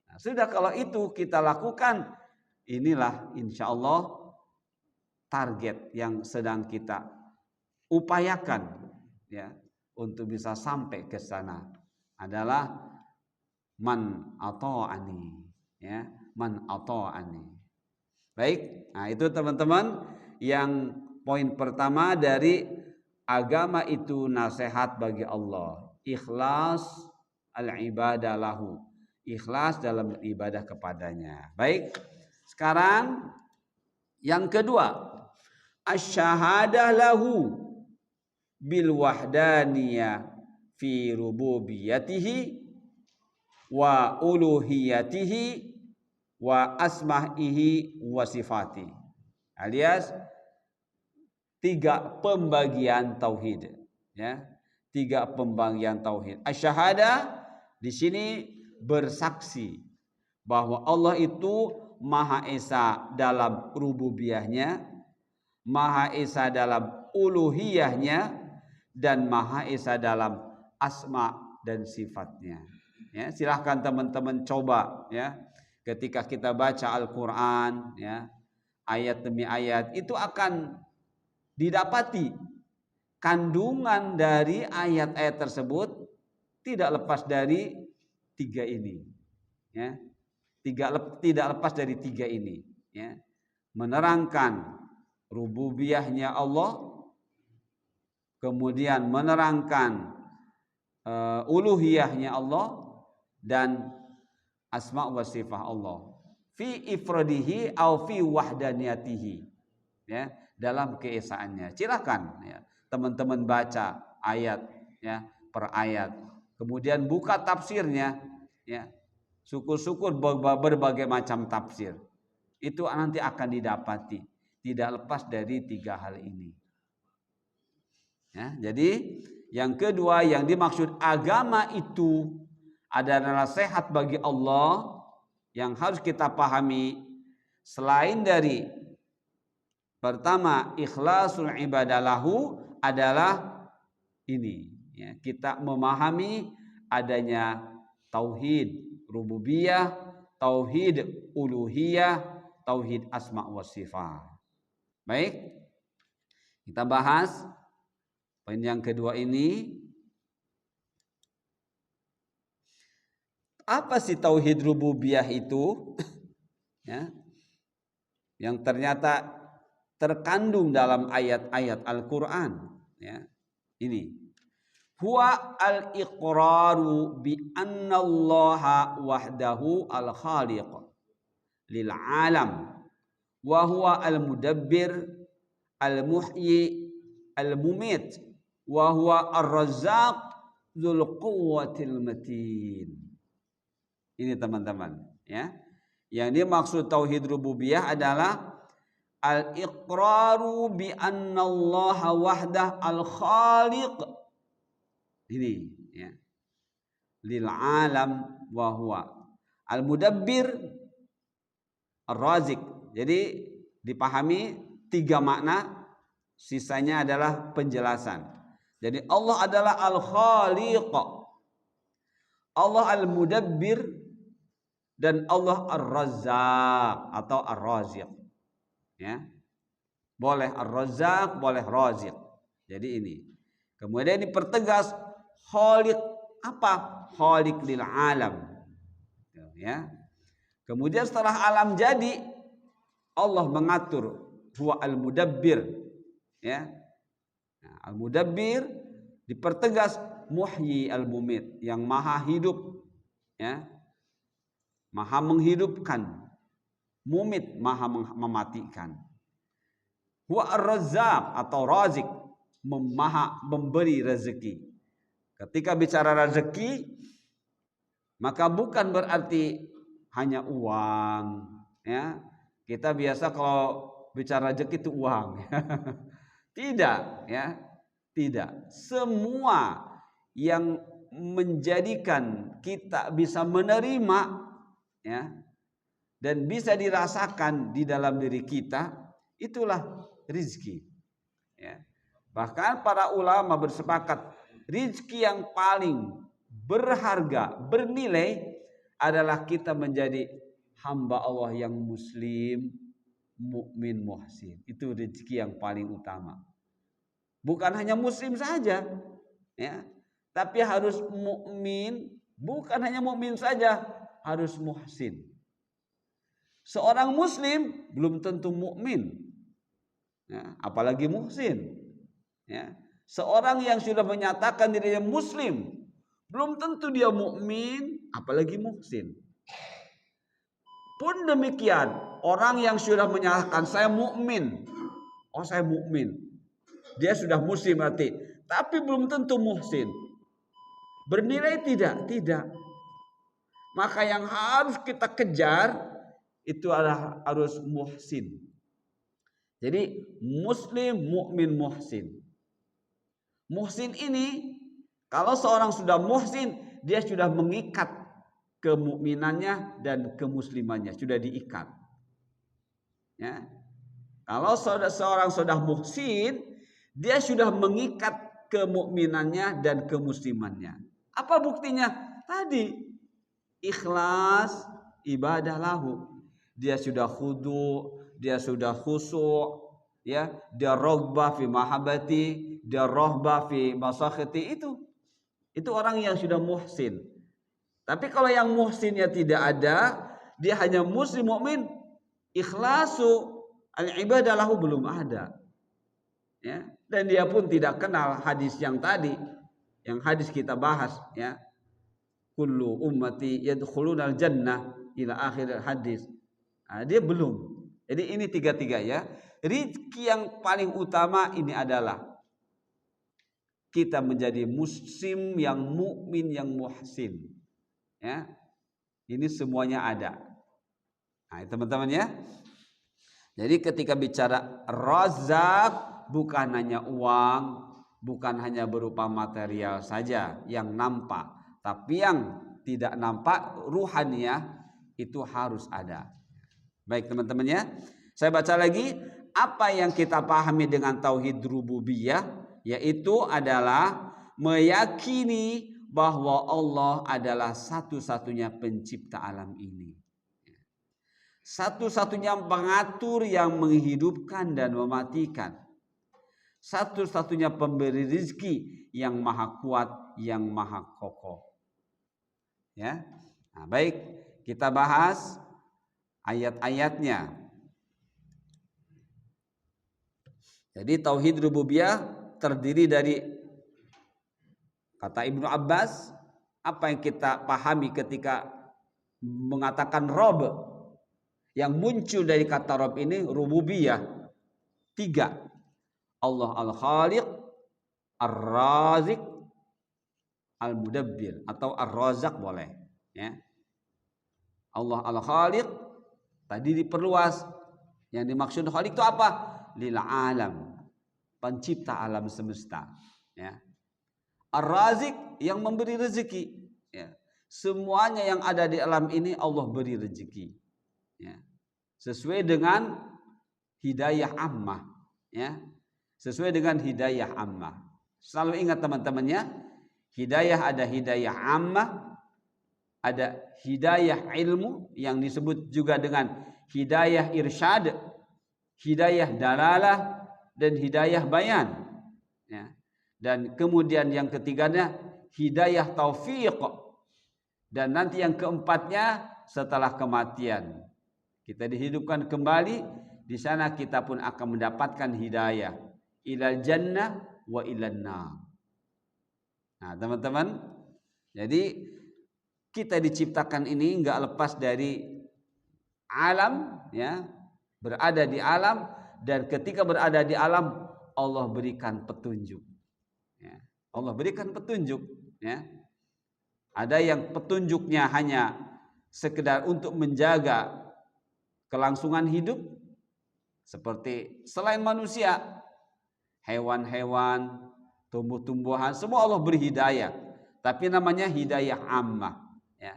Speaker 1: Nah, sudah kalau itu kita lakukan, inilah insya Allah target yang sedang kita upayakan ya untuk bisa sampai ke sana adalah man ato'ani ya, man ato'ani. Baik, nah itu teman-teman yang poin pertama dari agama itu nasihat bagi Allah, ikhlas al-ibadah lahu, ikhlas dalam ibadah kepadanya. Baik, sekarang yang kedua, asy-syahadah lahu bil wahdaniyah fi rububiyatihi wa uluhiyatihi wa asma'ihi wa sifati, alias 3 pembagian tauhid ya, 3 pembagian tauhid. Asy-syahadah di sini bersaksi bahwa Allah itu Maha Esa dalam rububiyahnya, Maha Esa dalam uluhiyahnya, dan Maha Esa dalam asma dan sifatnya. Ya, silahkan teman-teman coba ya, ketika kita baca Al-Quran ya, ayat demi ayat itu akan didapati kandungan dari ayat-ayat tersebut tidak lepas dari 3 ini ya, tidak lepas dari 3 ini ya, menerangkan rububiyahnya Allah, kemudian menerangkan uluhiyahnya Allah, dan asma wa sifat Allah fi ifradihi au fi wahdaniyatihi ya, dalam keesaannya. Silakan ya, teman-teman baca ayat ya per ayat, kemudian buka tafsirnya ya, syukur-syukur berbagai macam tafsir itu nanti akan didapati tidak lepas dari 3 hal ini ya. Jadi yang kedua yang dimaksud agama itu adalah nasihat bagi Allah yang harus kita pahami, selain dari pertama ikhlasul ibadah lahu adalah ini ya, kita memahami adanya tauhid rububiyah, tauhid uluhiyah, tauhid asma wa sifat. Baik, kita bahas poin yang kedua ini. Apa sih tauhid rububiyah itu? Ya, yang ternyata terkandung dalam ayat-ayat Al-Qur'an ya. Ini huwa al-iqraru bi annallaha wahdahu al-khaliq lil alam wa huwa al-mudabbir al-muhyi al-mumit wa huwa ar-razzaq dzul quwwatil matin. Ini teman-teman ya. Yang dimaksud tauhid rububiyah adalah al-iqraru bi annallaha wahdah al-khaliq. Ini ya. Lil alam wa huwa al-mudabbir ar-razik. Jadi dipahami 3 makna, sisanya adalah penjelasan. Jadi Allah adalah al-khaliq, Allah al-mudabbir, dan Allah ar-razzaq atau ar-raziq ya. Boleh ar-razzaq, boleh raziq. Jadi ini kemudian dipertegas khaliq apa? khaliq lil alam. Ya. Kemudian setelah alam jadi, Allah mengatur, huwa al-mudabbir. Ya. Nah, al-mudabbir dipertegas muhyi al-mumit, yang maha hidup, ya. Maha menghidupkan, mumit maha mematikan. Huwa ar-razzaq atau razik, maha memberi rezeki. Ketika bicara rezeki, maka bukan berarti hanya uang, ya. Kita biasa kalau bicara rezeki itu uang. Tidak, ya. Tidak. Semua yang menjadikan kita bisa menerima, ya, dan bisa dirasakan di dalam diri kita, itulah rizki, ya. Bahkan para ulama bersepakat rizki yang paling berharga, bernilai adalah kita menjadi hamba Allah yang muslim, mukmin, muhsin. Itu rezeki yang paling utama. Bukan hanya muslim saja, ya, tapi harus mukmin. Bukan hanya mukmin saja, harus muhsin. Seorang muslim belum tentu mukmin, ya, apalagi muhsin. Ya. Seorang yang sudah menyatakan dirinya muslim belum tentu dia mukmin, apalagi muhsin. Pun demikian, orang yang sudah menyatakan saya mukmin, oh saya mukmin, dia sudah muslim berarti, tapi belum tentu muhsin. Bernilai tidak? Tidak. Maka yang harus kita kejar itu adalah harus muhsin. Jadi muslim, mukmin, muhsin. Muhsin ini, kalau seorang sudah muhsin, dia sudah mengikat kemukminannya dan kemuslimannya, sudah diikat. Ya. Kalau seorang sudah muhsin, dia sudah mengikat kemukminannya dan kemuslimannya. Apa buktinya? Tadi ikhlas ibadah lahu. Dia sudah khudu, dia sudah khusu', ya, dia roghbah fi mahabbati, dia rohbah fi masakhati, itu orang yang sudah muhsin. Tapi kalau yang muhsinnya tidak ada, dia hanya muslim mukmin, ikhlasu al-ibadah lahu belum ada. Ya, dan dia pun tidak kenal hadis yang tadi, yang hadis kita bahas, ya. Kullu ummati yadkhulunal jannah ila akhir hadis. Nah, dia belum. Jadi ini tiga-tiga, ya. Rizki yang paling utama ini adalah kita menjadi muslim yang mukmin yang muhsin. Ya. Ini semuanya ada. Nah, teman-teman, ya. Jadi ketika bicara razak, bukan hanya uang, bukan hanya berupa material saja yang nampak, tapi yang tidak nampak, ruhaniyah, itu harus ada. Baik teman-teman, ya. Saya baca lagi, apa yang kita pahami dengan tauhid rububiyah, yaitu adalah meyakini bahwa Allah adalah satu-satunya pencipta alam ini. Satu-satunya pengatur yang menghidupkan dan mematikan. Satu-satunya pemberi rizki yang maha kuat, yang maha kokoh. Ya. Nah, baik, kita bahas ayat-ayatnya. Jadi tauhid rububiyah terdiri dari, kata Ibnu Abbas, apa yang kita pahami ketika mengatakan Rob, yang muncul dari kata Rob ini rububiyah 3. Allah al-Khaliq, ar-Razik, al-Mudabbir, atau ar-Razak boleh, ya. Allah al-Khaliq tadi diperluas. Yang dimaksud Khaliq itu apa? Lil alam, pencipta alam semesta, ya. Ar-Razik, yang memberi rezeki, ya. Semuanya yang ada di alam ini Allah beri rezeki, ya. Sesuai dengan hidayah ammah, ya. Sesuai dengan hidayah ammah. Selalu ingat teman-temannya, hidayah ada hidayah ammah, ada hidayah ilmu yang disebut juga dengan hidayah irsyad, hidayah dalalah, dan hidayah bayan, ya. Dan kemudian yang ketiganya hidayah taufiq, Dan nanti yang keempatnya setelah kematian kita dihidupkan kembali, di sana kita pun akan mendapatkan hidayah ilal jannah wa ilan nar. Nah, teman-teman, jadi kita diciptakan ini enggak lepas dari alam, ya, berada di alam, dan ketika berada di alam Allah berikan petunjuk. Ya, Allah berikan petunjuk. Ya, ada yang petunjuknya hanya sekedar untuk menjaga kelangsungan hidup, seperti selain manusia, hewan-hewan, tumbuh-tumbuhan, semua Allah beri hidayah. Tapi namanya hidayah ammah, ya.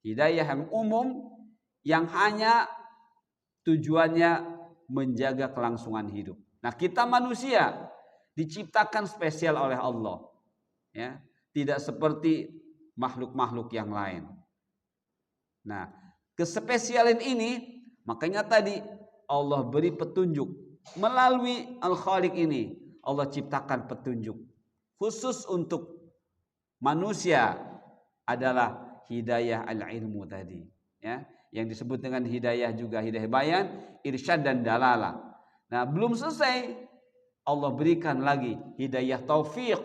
Speaker 1: Hidayah yang umum, yang hanya tujuannya menjaga kelangsungan hidup. Nah, kita manusia diciptakan spesial oleh Allah, ya. Tidak seperti makhluk-makhluk yang lain. Nah, kespesialan ini makanya tadi Allah beri petunjuk melalui Al-Khaliq ini. Allah ciptakan petunjuk khusus untuk manusia adalah hidayah al-ilmu tadi, ya, yang disebut dengan hidayah juga hidayah bayan, irsyad dan dalalah. Nah, belum selesai, Allah berikan lagi hidayah taufiq.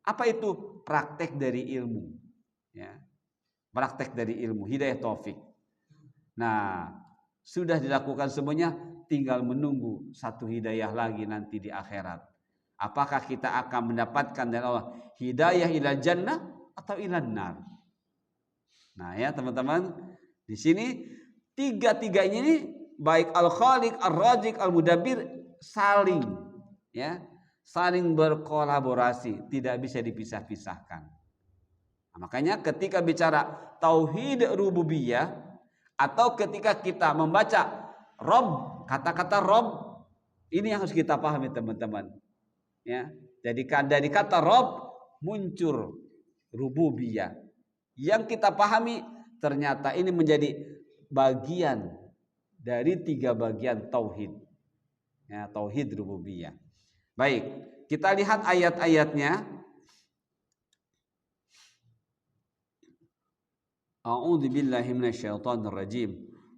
Speaker 1: Apa itu? Praktek dari ilmu, ya. Praktek dari ilmu, hidayah taufik. Nah, sudah dilakukan semuanya, tinggal menunggu satu hidayah lagi nanti di akhirat. Apakah kita akan mendapatkan dari Allah hidayah ilal jannah atau ilan nar? Nah, ya teman-teman, di sini tiga-tiganya ini baik Al-Khaliq, Ar-Razik, Al-Mudabbir saling, ya, saling berkolaborasi, tidak bisa dipisah-pisahkan. Nah, makanya ketika bicara tauhid rububiyah atau ketika kita membaca Rob, kata-kata Rob ini yang harus kita pahami teman-teman. Ya, jadi dari kata Rob muncul rububiyah. Yang kita pahami ternyata ini menjadi bagian dari tiga bagian tauhid. Ya, tauhid rububiyah. Baik, kita lihat ayat-ayatnya. A'udzu billahi minasyaitonir rajim.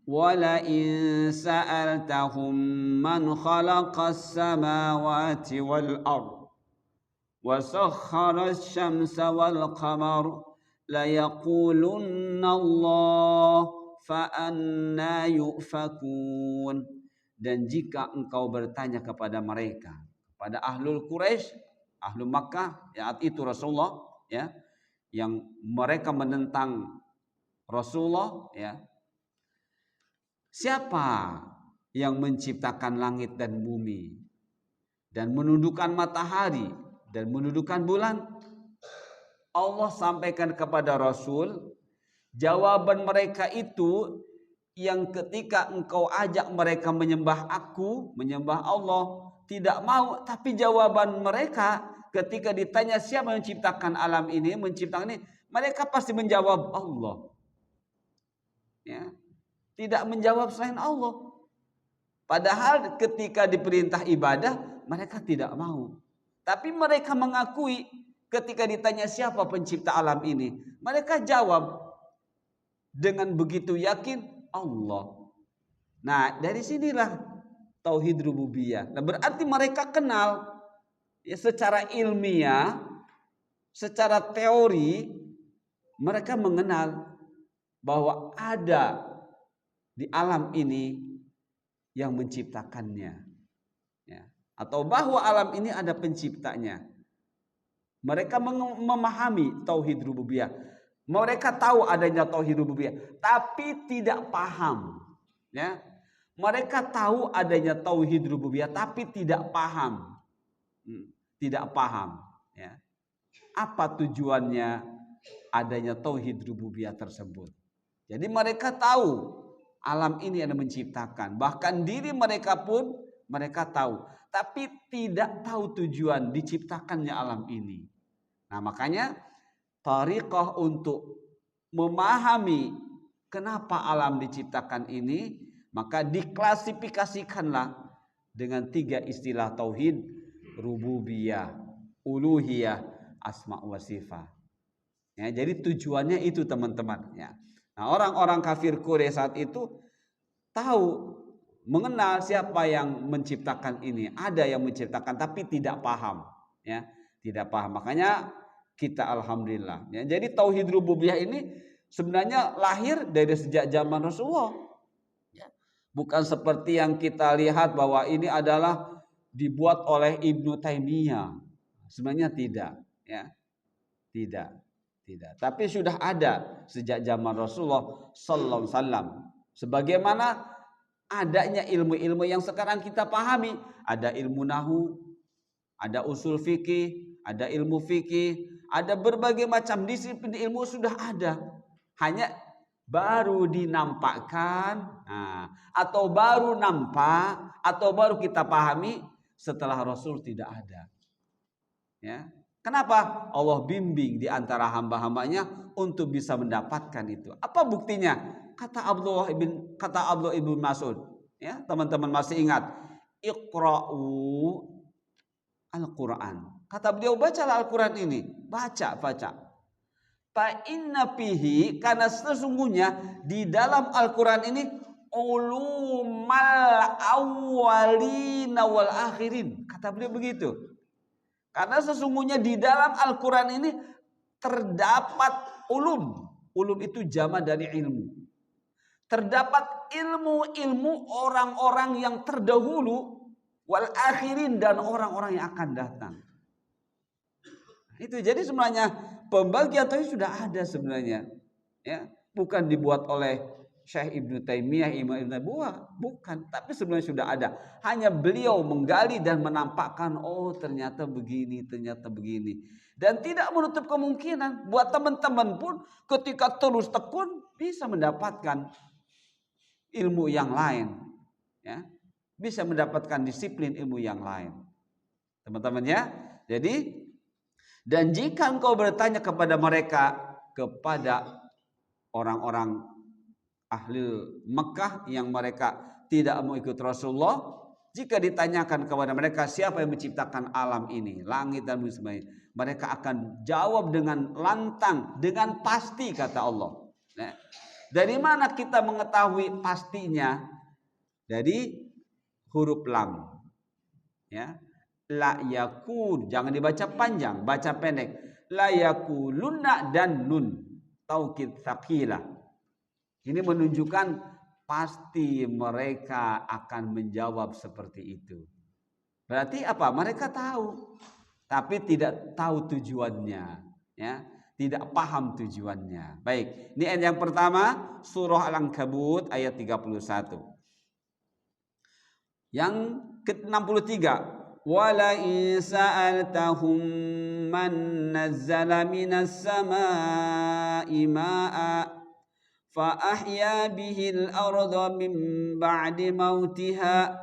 Speaker 1: Wala in sa'altahum man khalaqas samawati wal ard wa sakhkhara asy-syamsa wal qamara la yaqulunna Allah fa anna yufakun. Dan jika engkau bertanya kepada mereka, pada ahlul Quraisy, ahlul Makkah, saat itu Rasulullah, ya, yang mereka menentang Rasulullah, ya, siapa yang menciptakan langit dan bumi dan menundukkan matahari dan menundukkan bulan? Allah sampaikan kepada Rasul, jawaban mereka itu yang ketika engkau ajak mereka menyembah aku, menyembah Allah, tidak mau. Tapi jawaban mereka ketika ditanya siapa yang menciptakan alam ini, menciptakan ini, mereka pasti menjawab Allah. Ya, tidak menjawab selain Allah. Padahal ketika diperintah ibadah, mereka tidak mau. Tapi mereka mengakui ketika ditanya siapa pencipta alam ini, mereka jawab dengan begitu yakin Allah. Nah, dari sinilah tauhid rububiyah. Nah, berarti mereka kenal, ya, secara ilmiah, secara teori mereka mengenal bahwa ada di alam ini yang menciptakannya, ya, atau bahwa alam ini ada penciptanya. Mereka memahami tauhid rububiyah. Mereka tahu adanya tauhid rububiyah, tapi tidak paham. Ya, mereka tahu adanya tauhid rububiyah, tapi tidak paham. Tidak paham. Ya, apa tujuannya adanya tauhid rububiyah tersebut? Jadi mereka tahu alam ini ada menciptakan, bahkan diri mereka pun mereka tahu, tapi tidak tahu tujuan diciptakannya alam ini. Nah, makanya thariqah untuk memahami kenapa alam diciptakan ini, maka diklasifikasikanlah dengan tiga istilah tauhid rububiyah, uluhiyah, asma wa sifat. Ya, jadi tujuannya itu teman-teman. Ya. Nah, orang-orang kafir Quraisy saat itu tahu, mengenal siapa yang menciptakan ini. Ada yang menciptakan tapi tidak paham. Ya, tidak paham. Makanya kita alhamdulillah. Ya, jadi tauhid rububiyah ini sebenarnya lahir dari sejak zaman Rasulullah. Ya. Bukan seperti yang kita lihat bahwa ini adalah dibuat oleh Ibnu Taimiyah. Sebenarnya tidak. Ya, tidak. Tidak, tapi sudah ada sejak zaman Rasulullah sallallahu alaihi wasallam. Sebagaimana adanya ilmu-ilmu yang sekarang kita pahami, ada ilmu nahu, ada usul fikih, ada ilmu fikih, ada berbagai macam disiplin ilmu sudah ada. Hanya baru dinampakkan, atau baru nampak, atau baru kita pahami setelah Rasul tidak ada. Ya. Kenapa? Allah bimbing di antara hamba-hambanya untuk bisa mendapatkan itu. Apa buktinya? Kata Abdullah ibn Mas'ud. Ya, teman-teman masih ingat? Iqra'u Al-Quran. Kata beliau, bacalah Al-Quran ini. Baca. Fa inna fihi, karena sesungguhnya di dalam Al-Quran ini ulumal awwalina wal akhirin. Kata beliau begitu. Karena sesungguhnya di dalam Al-Quran ini terdapat ulum. Ulum itu jama dari ilmu. Terdapat ilmu-ilmu orang-orang yang terdahulu, wal akhirin, dan orang-orang yang akan datang. Itu jadi sebenarnya pembagian tauhid sudah ada sebenarnya. Ya, bukan dibuat oleh Syekh Ibnu Taimiyah, Imam Ibnu Buah, bukan, tapi sebenarnya sudah ada. Hanya beliau menggali dan menampakkan, oh ternyata begini. Dan tidak menutup kemungkinan buat teman-teman pun ketika terus tekun bisa mendapatkan ilmu yang lain, ya, bisa mendapatkan disiplin ilmu yang lain, teman-teman ya. Jadi, dan jika engkau bertanya kepada mereka, kepada orang-orang ahli Mekah yang mereka tidak mau ikut Rasulullah, jika ditanyakan kepada mereka siapa yang menciptakan alam ini, langit dan bumi semuanya, mereka akan jawab dengan lantang, dengan pasti, kata Allah. Nah, dari mana kita mengetahui pastinya? Dari huruf lam. Ya. La yakun, jangan dibaca panjang, baca pendek. La yakulunna dan nun, taukid tsaqilah. Ini menunjukkan pasti mereka akan menjawab seperti itu. Berarti apa? Mereka tahu, tapi tidak tahu tujuannya, ya, tidak paham tujuannya. Baik, ini ayat yang pertama, surah Al-Ankabut ayat 31. Yang ke-63, wala in sa'altahum man nazzala minas samaa'i maa'a fa ahya bihil arda min ba'di mautiha.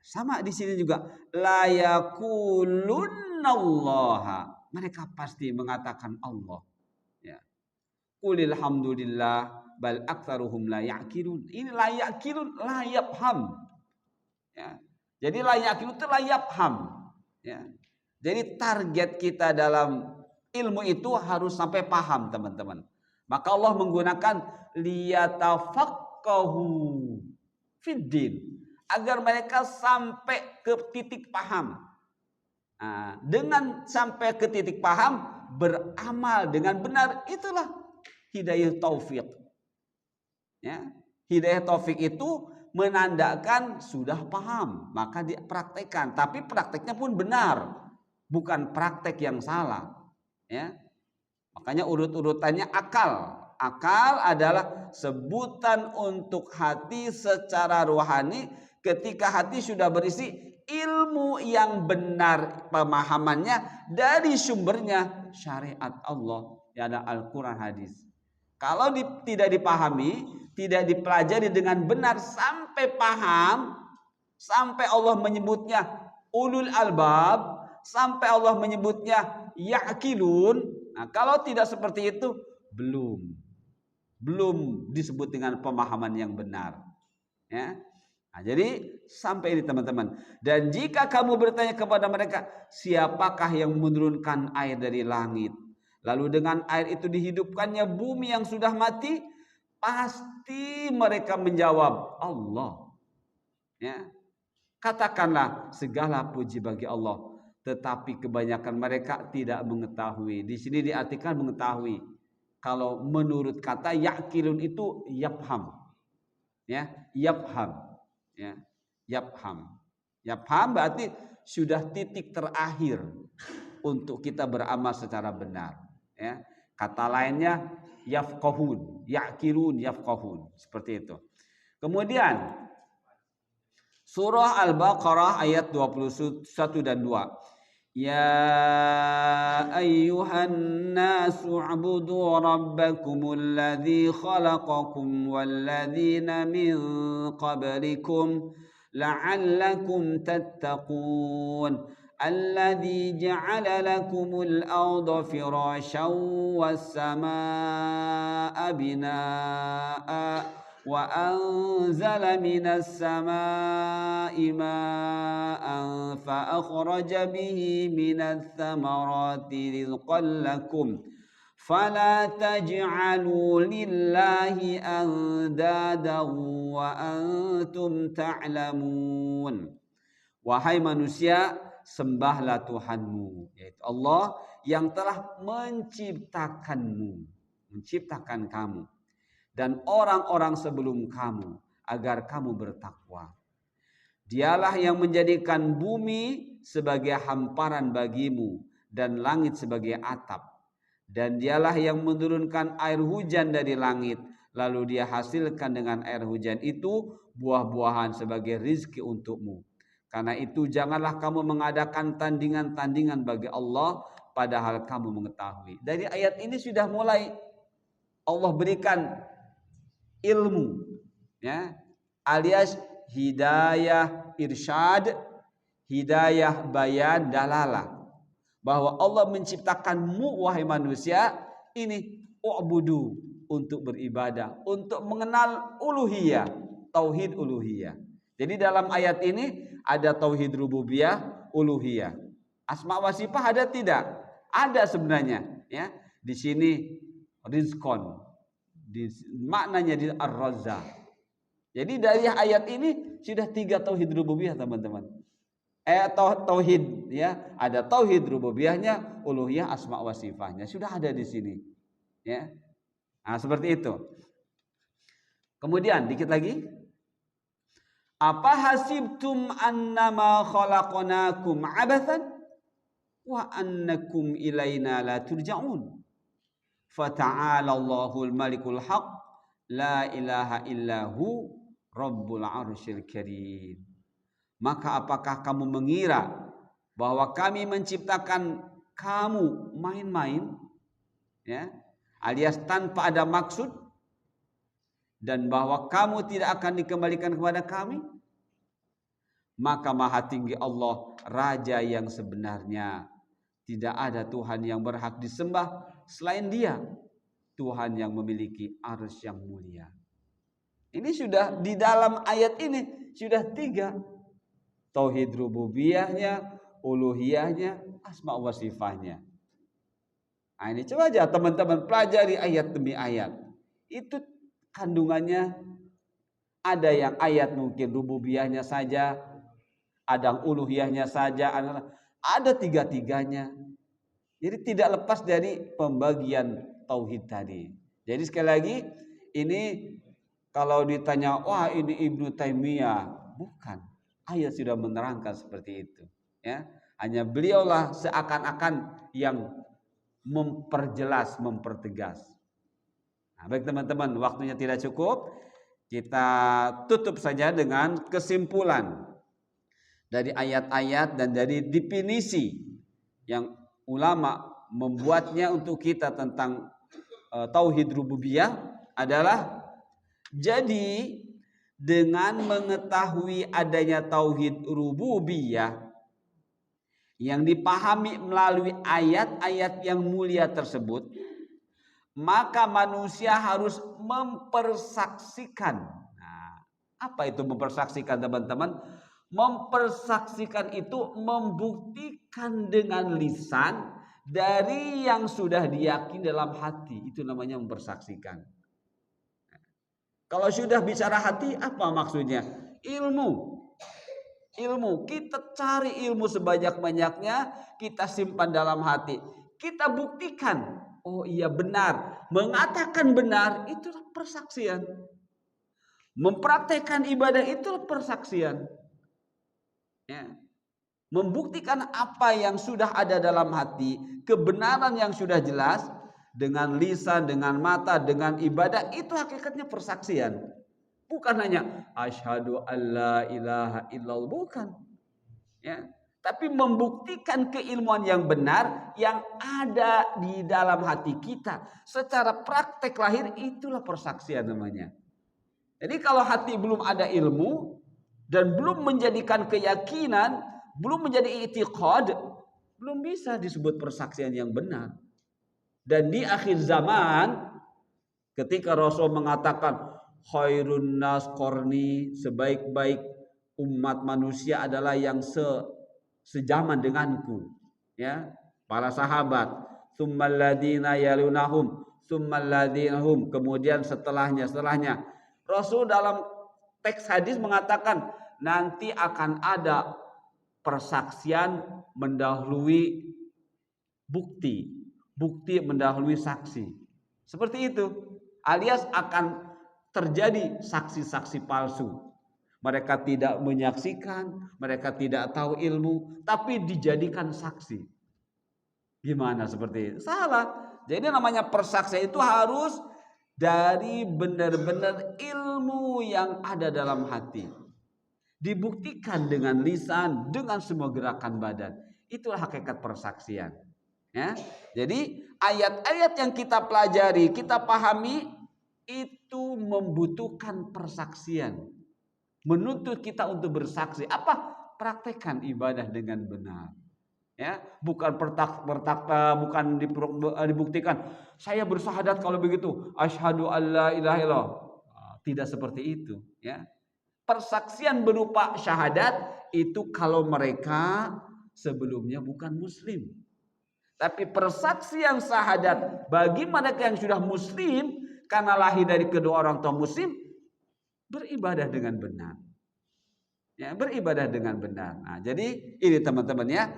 Speaker 1: Sama di sini juga, la yakulunnallaha, mereka pasti mengatakan Allah. Ya. Qulil hamdulillah bal aktsaruhum la ya'qilun. Ini la ya'qilun, la yafham. Ya. Jadi la ya'qilun itu la yafham. Ya. Jadi target kita dalam ilmu itu harus sampai paham, teman-teman. Maka Allah menggunakan liyatafaqahu fiddin, agar mereka sampai ke titik paham. Nah, dengan sampai ke titik paham, beramal dengan benar, itulah hidayah taufik. Ya, hidayah taufik itu menandakan sudah paham, maka dipraktekkan. Tapi prakteknya pun benar, bukan praktek yang salah. Ya, makanya urut-urutannya akal. Akal adalah sebutan untuk hati secara rohani ketika hati sudah berisi ilmu yang benar pemahamannya dari sumbernya syariat Allah, yaitu Al-Quran, hadis. Kalau tidak dipahami, tidak dipelajari dengan benar sampai paham, sampai Allah menyebutnya ulul albab, sampai Allah menyebutnya ya'qilun. Nah, kalau tidak seperti itu, belum disebut dengan pemahaman yang benar. Ya. Nah, jadi sampai ini teman-teman. Dan jika kamu bertanya kepada mereka, siapakah yang menurunkan air dari langit? Lalu dengan air itu dihidupkannya bumi yang sudah mati, pasti mereka menjawab, Allah. Ya. Katakanlah segala puji bagi Allah, tetapi kebanyakan mereka tidak mengetahui. Di sini diartikan mengetahui. Kalau menurut kata ya'kilun itu yafham. Ya, yafham. Ya, yafham. Yafham berarti sudah titik terakhir untuk kita beramal secara benar. Ya. Kata lainnya yafqahun, ya'kilun, yafqahun, seperti itu. Kemudian Surah Al-Baqarah ayat 21 dan 2. Ya ayyuhan nasu ubudu rabbakumul ladzi khalaqakum walladzina min qablikum la'allakum tattaqun. Alladzi ja'ala lakumul arda firasyan was samaa'a binaa'a وأنزل من السماء ماء فأخرج به من الثمرات رزقا لكم فلا تجعلوا لله أندادا وأنتم تعلمون. Wahai manusia, sembahlah Tuhanmu, yaitu Allah yang telah menciptakanmu, menciptakan kamu dan orang-orang sebelum kamu agar kamu bertakwa. Dialah yang menjadikan bumi sebagai hamparan bagimu dan langit sebagai atap. Dan dialah yang menurunkan air hujan dari langit, lalu dia hasilkan dengan air hujan itu buah-buahan sebagai rizki untukmu. Karena itu janganlah kamu mengadakan tandingan-tandingan bagi Allah padahal kamu mengetahui. Dari ayat ini sudah mulai Allah berikan ilmu, ya, alias hidayah irsyad, hidayah bayan, dalalah, bahwa Allah menciptakanmu wahai manusia ini u'budu, untuk beribadah, untuk mengenal uluhiyah, tauhid uluhiyah. Jadi dalam ayat ini ada tauhid rububiyah, uluhiyah. Asma wa sifat ada tidak? Ada sebenarnya, ya. Di sini rizqon, maknanya di Ar-Razzaq. Jadi dari ayat ini sudah 3 tauhid rububiyah, teman-teman. Tauhid, ya, ada tauhid rububiyahnya, uluhiyah, asma wa sifatnya sudah ada di sini, ya. Nah, seperti itu. Kemudian dikit lagi, apa hasibtum annama khalaqnakum abathan wa annakum ilaina la turja'un. Fata'ala Allahul Malikul Haq, la ilaha illahu Rabbul Arsyil Karim. Maka apakah kamu mengira bahwa kami menciptakan kamu main-main, ya, alias tanpa ada maksud, dan bahwa kamu tidak akan dikembalikan kepada kami? Maka maha tinggi Allah, Raja yang sebenarnya. Tidak ada Tuhan yang berhak disembah selain Dia, Tuhan yang memiliki arsy yang mulia. Ini sudah di dalam ayat ini sudah 3. Tauhid rububiyahnya, uluhiyahnya, asma wa sifatnya. Nah, ini coba aja teman-teman pelajari ayat demi ayat. Itu kandungannya ada yang ayat mungkin rububiyahnya saja, ada uluhiyahnya saja, ada 3-tiganya. Jadi tidak lepas dari pembagian tauhid tadi. Jadi sekali lagi, ini kalau ditanya, wah ini Ibnu Taimiyah, bukan. Ayat sudah menerangkan seperti itu, ya. Hanya beliaulah seakan-akan yang memperjelas, mempertegas. Nah, baik teman-teman, waktunya tidak cukup. Kita tutup saja dengan kesimpulan dari ayat-ayat dan dari definisi yang ulama membuatnya untuk kita tentang tauhid rububiyah adalah, jadi dengan mengetahui adanya tauhid rububiyah yang dipahami melalui ayat-ayat yang mulia tersebut, maka manusia harus mempersaksikan. Nah, apa itu mempersaksikan, teman-teman? Mempersaksikan itu membuktikan dengan lisan dari yang sudah diyakini dalam hati. Itu namanya mempersaksikan. Kalau sudah bicara hati, apa maksudnya? Ilmu. Kita cari ilmu sebanyak-banyaknya, kita simpan dalam hati. Kita buktikan, oh iya benar. Mengatakan benar, itulah persaksian. Mempraktekkan ibadah, itulah persaksian. Ya. Membuktikan apa yang sudah ada dalam hati, kebenaran yang sudah jelas, dengan lisan, dengan mata, dengan ibadah, itu hakikatnya persaksian. Bukan hanya asyhadu alla ilaha illallah, bukan. Ya, tapi membuktikan keilmuan yang benar yang ada di dalam hati kita secara praktek lahir, itulah persaksian namanya. Jadi kalau hati belum ada ilmu dan belum menjadikan keyakinan, belum menjadi i'tiqad, belum bisa disebut persaksian yang benar. Dan di akhir zaman ketika Rasul mengatakan khairun nas qarni, sebaik-baik umat manusia adalah yang sejaman denganku, ya, para sahabat, tsummal ladzina yalunahum, tsummal ladzina,hum, kemudian setelahnya. Rasul dalam teks hadis mengatakan nanti akan ada persaksian mendahului bukti mendahului saksi. Seperti itu. Alias akan terjadi saksi-saksi palsu. Mereka tidak menyaksikan, mereka tidak tahu ilmu, tapi dijadikan saksi. Gimana seperti itu? Salah. Jadi namanya persaksian itu harus dari benar-benar ilmu yang ada dalam hati. Dibuktikan dengan lisan, dengan semua gerakan badan. Itulah hakikat persaksian. Ya. Jadi ayat-ayat yang kita pelajari, kita pahami, itu membutuhkan persaksian. Menuntut kita untuk bersaksi. Apa? Praktekkan ibadah dengan benar. Ya, bukan bukan dibuktikan. Saya bersyahadat kalau begitu, asyhadu alla ilaha illallah. Tidak seperti itu, ya. Persaksian berupa syahadat itu kalau mereka sebelumnya bukan muslim. Tapi persaksian syahadat bagi mereka yang sudah muslim karena lahir dari kedua orang tua muslim, beribadah dengan benar. Ya, beribadah dengan benar. Nah, jadi ini teman-teman ya.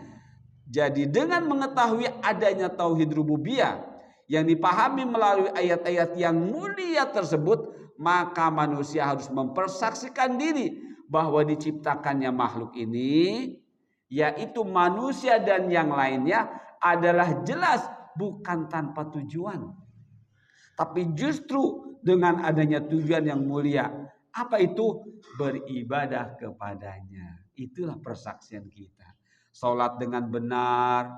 Speaker 1: Jadi dengan mengetahui adanya tauhid rububiyah yang dipahami melalui ayat-ayat yang mulia tersebut, maka manusia harus mempersaksikan diri bahwa diciptakannya makhluk ini, yaitu manusia dan yang lainnya, adalah jelas bukan tanpa tujuan, tapi justru dengan adanya tujuan yang mulia. Apa itu? Beribadah kepadanya. Itulah persaksian kita. Salat dengan benar,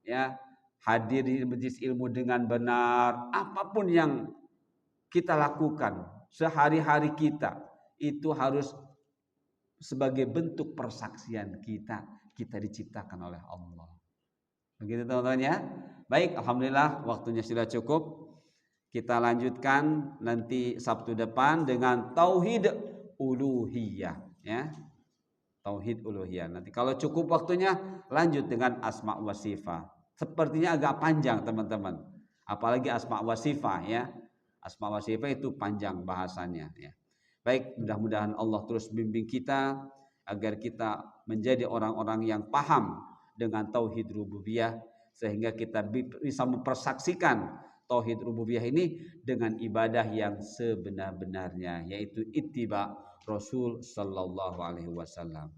Speaker 1: ya, hadir di majelis ilmu dengan benar, apapun yang kita lakukan sehari-hari kita itu harus sebagai bentuk persaksian kita diciptakan oleh Allah. Begitu teman-teman ya. Baik, alhamdulillah waktunya sudah cukup. Kita lanjutkan nanti Sabtu depan dengan tauhid uluhiyah, ya. Tauhid uluhiyah. Nanti kalau cukup waktunya lanjut dengan asma wa sifat. Sepertinya agak panjang teman-teman. Apalagi asma wa sifat, ya. Asma wa sifat itu panjang bahasanya, ya. Baik, mudah-mudahan Allah terus bimbing kita agar kita menjadi orang-orang yang paham dengan tauhid rububiyah sehingga kita bisa mempersaksikan tauhid rububiyah ini dengan ibadah yang sebenar-benarnya, yaitu ittiba Rasul sallallahu alaihi wasallam.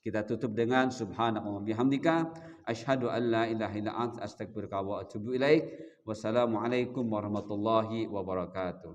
Speaker 1: Kita tutup dengan subhanaka wa bihamdika asyhadu an la ilaha illa anta astaghfiruka wa atubu ilaik. Wassalamualaikum warahmatullahi wabarakatuh.